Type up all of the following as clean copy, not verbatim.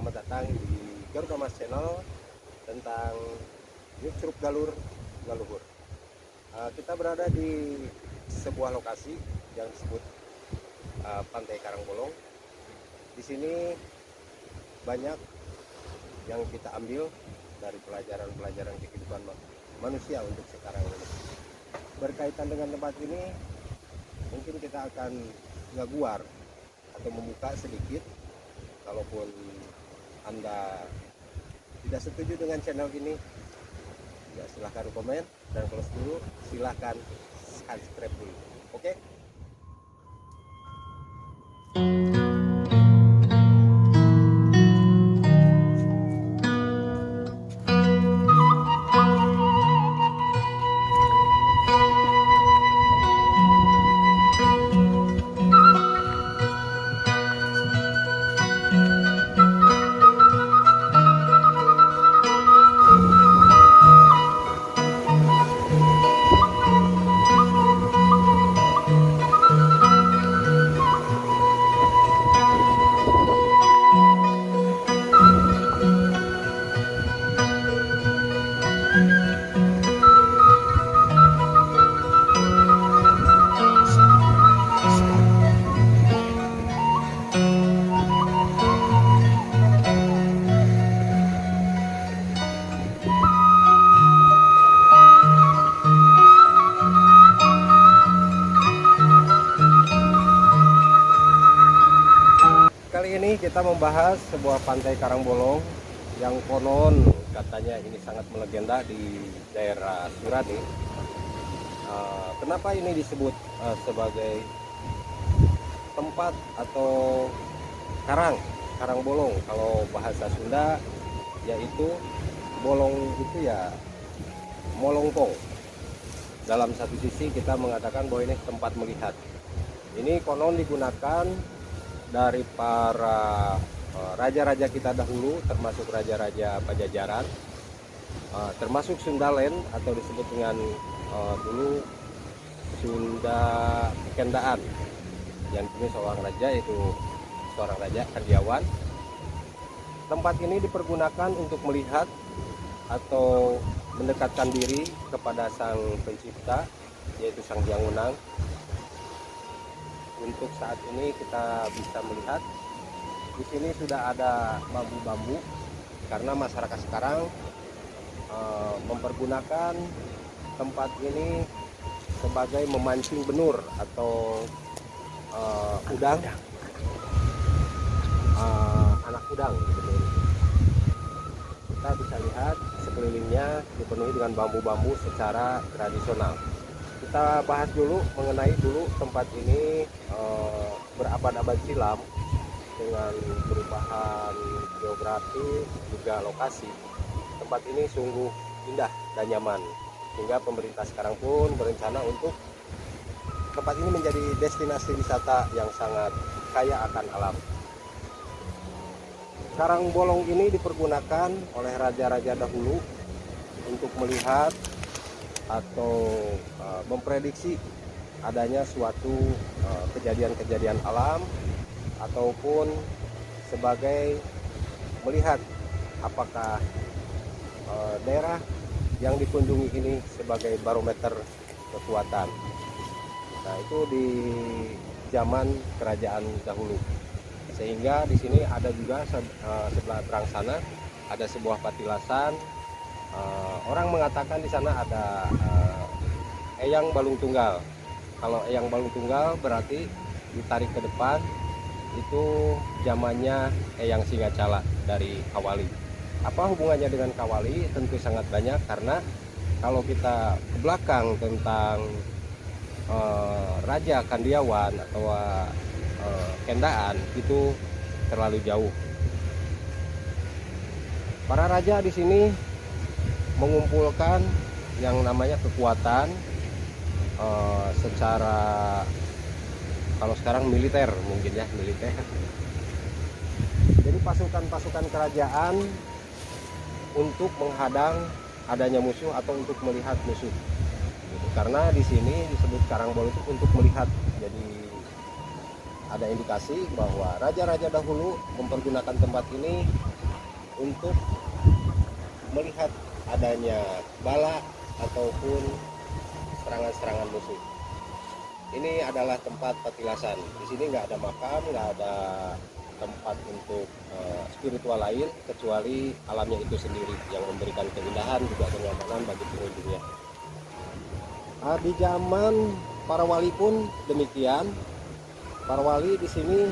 selamat datang di Garuda Mas Channel tentang Nyucruk Galur Galuhur. Kita berada di sebuah lokasi yang disebut Pantai Karangbolong. Di sini banyak yang kita ambil dari pelajaran-pelajaran kehidupan manusia untuk sekarang ini. Berkaitan dengan tempat ini, mungkin kita akan ngaguar atau membuka sedikit. Kalaupun Anda tidak setuju dengan channel ini, ya silahkan komen, dan kalau setuju silahkan subscribe dulu. Oke? Kali ini kita membahas sebuah pantai Karangbolong yang konon katanya ini sangat melegenda di daerah Surade. Kenapa ini disebut sebagai tempat atau Karangbolong? Kalau bahasa Sunda yaitu bolong itu ya molongkong. Dalam satu sisi kita mengatakan bahwa ini tempat melihat. Ini konon digunakan dari para raja-raja kita dahulu, termasuk raja-raja Pajajaran, termasuk Sundaland atau disebut dengan dulu Sunda Kendaan, yang punya seorang raja, yaitu seorang raja Kandiawan. Tempat ini dipergunakan untuk melihat atau mendekatkan diri kepada Sang Pencipta, yaitu Sang Hyang Wenang. Untuk saat ini kita bisa melihat di sini sudah ada bambu-bambu karena masyarakat sekarang mempergunakan tempat ini sebagai memancing benur atau udang, anak udang gitu. Kita bisa lihat sekelilingnya dipenuhi dengan bambu-bambu secara tradisional. Kita bahas dulu mengenai tempat ini berabad-abad silam dengan perubahan geografi juga lokasi. Tempat ini sungguh indah dan nyaman, sehingga pemerintah sekarang pun berencana untuk tempat ini menjadi destinasi wisata yang sangat kaya akan alam. Karangbolong ini dipergunakan oleh raja-raja dahulu untuk melihat atau memprediksi adanya suatu kejadian-kejadian alam, ataupun sebagai melihat apakah daerah yang dikunjungi ini sebagai barometer kekuatan. Nah, itu di zaman kerajaan dahulu. Sehingga di sini ada juga sebelah terang sana ada sebuah patilasan. Orang mengatakan di sana ada eyang balung tunggal. Kalau eyang balung tunggal berarti ditarik ke depan itu zamannya Eyang Singacala dari Kawali. Apa hubungannya dengan Kawali? Tentu sangat banyak, karena kalau kita ke belakang tentang Raja Kandiawan atau Kendaan itu terlalu jauh. Para raja di sini mengumpulkan yang namanya kekuatan secara, kalau sekarang militer mungkin ya, militer. Jadi pasukan-pasukan kerajaan untuk menghadang adanya musuh atau untuk melihat musuh. Karena di sini disebut Karangbolong itu untuk melihat. Jadi ada indikasi bahwa raja-raja dahulu mempergunakan tempat ini untuk melihat adanya bala ataupun serangan-serangan musuh. Ini adalah tempat petilasan. Di sini nggak ada makam, nggak ada tempat untuk spiritual lain kecuali alamnya itu sendiri yang memberikan keindahan juga kenyamanan bagi pengunjungnya. Di zaman para wali pun demikian. Para wali di sini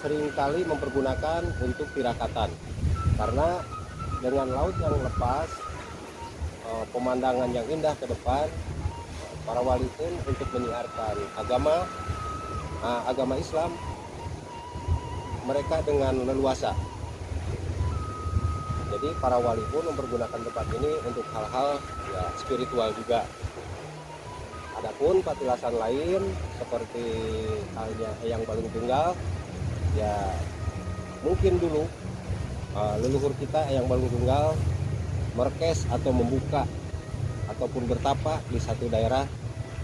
seringkali mempergunakan untuk tirakatan, karena dengan laut yang lepas, pemandangan yang indah ke depan, para wali pun untuk menyiarkan agama Islam, mereka dengan leluasa. Jadi para wali pun mempergunakan tempat ini untuk hal-hal ya spiritual juga. Adapun patilasan lain seperti halnya Eyang Balung Tunggal, ya mungkin dulu leluhur kita Eyang Balung Tunggal merkes atau membuka ataupun bertapa di satu daerah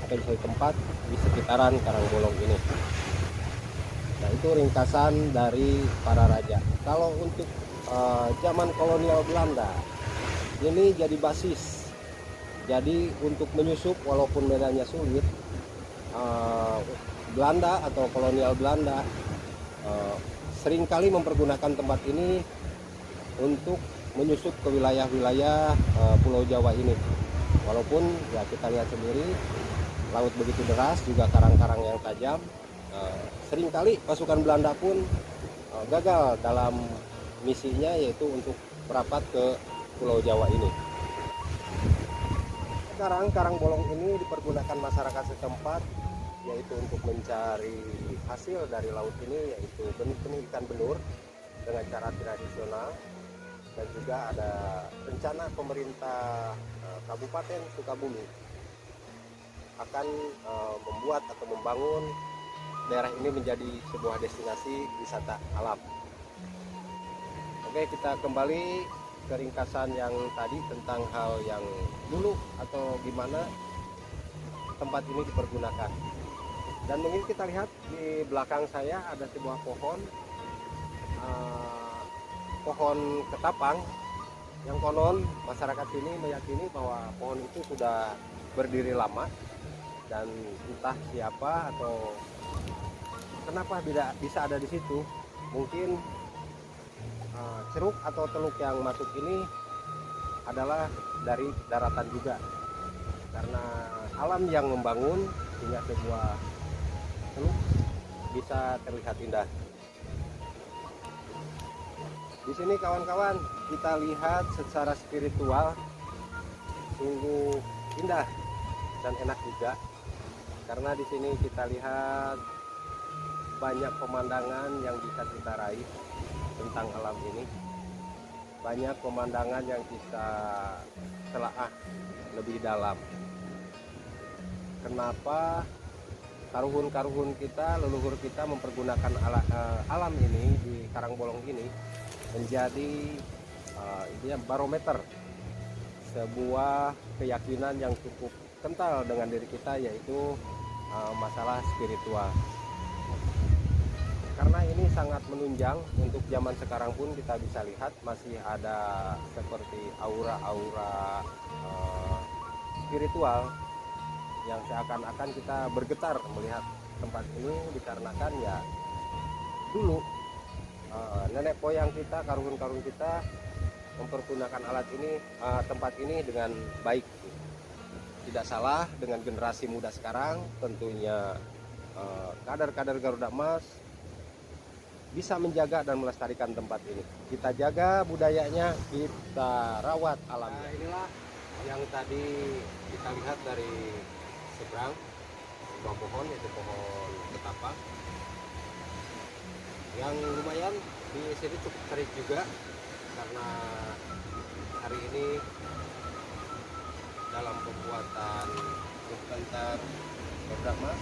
atau di satu tempat di sekitaran Karangbolong ini. Nah, itu ringkasan dari para raja. Kalau untuk zaman kolonial Belanda, ini jadi basis. Jadi untuk menyusup walaupun medannya sulit, Belanda atau kolonial Belanda seringkali mempergunakan tempat ini untuk menyusup ke wilayah-wilayah Pulau Jawa ini. Walaupun ya kita lihat sendiri laut begitu deras, juga karang-karang yang tajam. Seringkali pasukan Belanda pun gagal dalam misinya, yaitu untuk merapat ke Pulau Jawa ini. Sekarang Karangbolong ini dipergunakan masyarakat setempat, yaitu untuk mencari hasil dari laut ini, yaitu benih ikan benur dengan cara tradisional. Dan juga ada rencana pemerintah Kabupaten Sukabumi akan membuat atau membangun daerah ini menjadi sebuah destinasi wisata alam. Oke, kita kembali ke ringkasan yang tadi tentang hal yang dulu atau gimana tempat ini dipergunakan. Dan mungkin kita lihat di belakang saya ada sebuah pohon ketapang yang konon masyarakat sini meyakini bahwa pohon itu sudah berdiri lama, dan entah siapa atau kenapa bisa ada di situ. Mungkin ceruk atau teluk yang masuk ini adalah dari daratan juga, karena alam yang membangun sehingga sebuah teluk bisa terlihat indah. Di sini kawan-kawan, kita lihat secara spiritual sungguh indah dan enak juga, karena di sini kita lihat banyak pemandangan yang bisa kita raih tentang alam ini. Banyak pemandangan yang kita telaah lebih dalam. Kenapa karuhun-karuhun kita, leluhur kita mempergunakan alam ini di Karangbolong ini menjadi barometer sebuah keyakinan yang cukup kental dengan diri kita, yaitu masalah spiritual. Karena ini sangat menunjang, untuk zaman sekarang pun kita bisa lihat masih ada seperti aura-aura spiritual yang seakan-akan kita bergetar melihat tempat ini, dikarenakan ya dulu nenek moyang kita, karuhun-karuhun kita mempergunakan tempat ini dengan baik. Tidak salah dengan generasi muda sekarang, tentunya kader-kader Garuda Emas bisa menjaga dan melestarikan tempat ini. Kita jaga budayanya, kita rawat alamnya. Nah, inilah yang tadi kita lihat dari seberang, sebuah pohon, yaitu pohon ketapang yang lumayan di sini cukup terik juga, karena hari ini dalam pembuatan dokumenter Garuda Emas,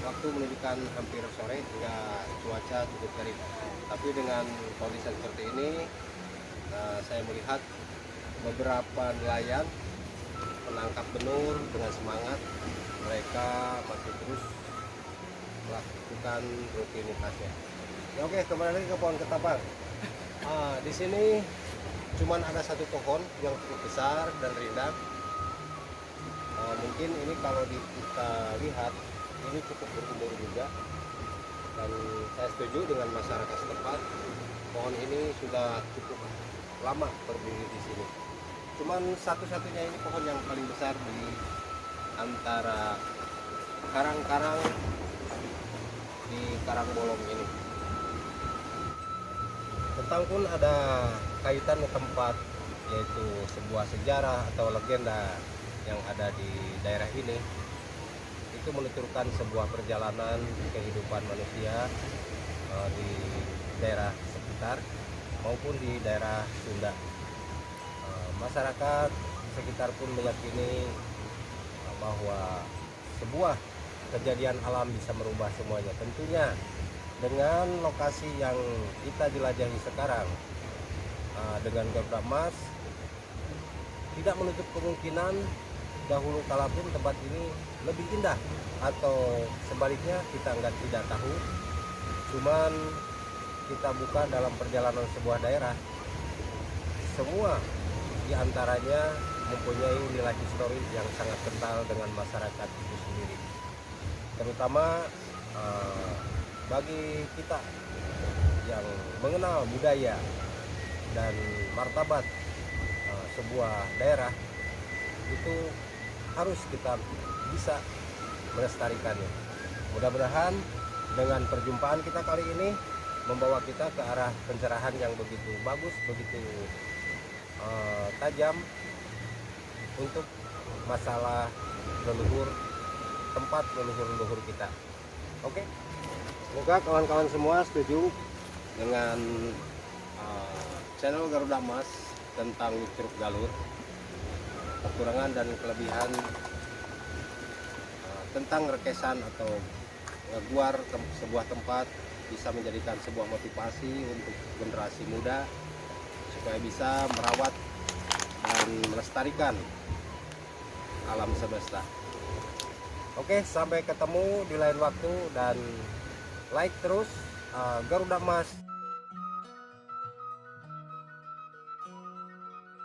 waktu menunjukkan hampir sore hingga cuaca cukup terik. Tapi dengan kondisi seperti ini, saya melihat beberapa nelayan penangkap benur dengan semangat. Mereka masih terus melakukan rutinitasnya. Ya, oke, kembali lagi ke pohon ketapang. Di sini cuman ada satu pohon yang cukup besar dan rindang. Mungkin ini kalau kita lihat ini cukup berumur juga, dan saya setuju dengan masyarakat setempat. Pohon ini sudah cukup lama berdiri di sini. Cuman satu-satunya ini pohon yang paling besar di antara karang-karang di Karangbolong ini. Tentang pun ada kaitan ke tempat, yaitu sebuah sejarah atau legenda yang ada di daerah ini. Itu menuturkan sebuah perjalanan kehidupan manusia di daerah sekitar maupun di daerah Sunda. Masyarakat sekitar pun meyakini bahwa sebuah kejadian alam bisa merubah semuanya. Tentunya dengan lokasi yang kita jelajahi sekarang dengan Garuda Emas, tidak menutup kemungkinan dahulu kala pun tempat ini lebih indah, atau sebaliknya kita tidak tahu. Cuman kita buka dalam perjalanan sebuah daerah, semua diantaranya mempunyai nilai historis yang sangat kental dengan masyarakat itu sendiri. Terutama bagi kita yang mengenal budaya dan martabat sebuah daerah, itu harus kita bisa melestarikannya. Mudah-mudahan dengan perjumpaan kita kali ini membawa kita ke arah pencerahan yang begitu bagus, begitu tajam untuk masalah leluhur, tempat leluhur-leluhur kita. Oke, semoga kawan-kawan semua setuju dengan channel Garuda Emas tentang Curug Galur, kekurangan dan kelebihan tentang rekesan atau guar sebuah tempat bisa menjadikan sebuah motivasi untuk generasi muda supaya bisa merawat dan melestarikan alam semesta. Oke, sampai ketemu di lain waktu, dan like terus Garuda Emas.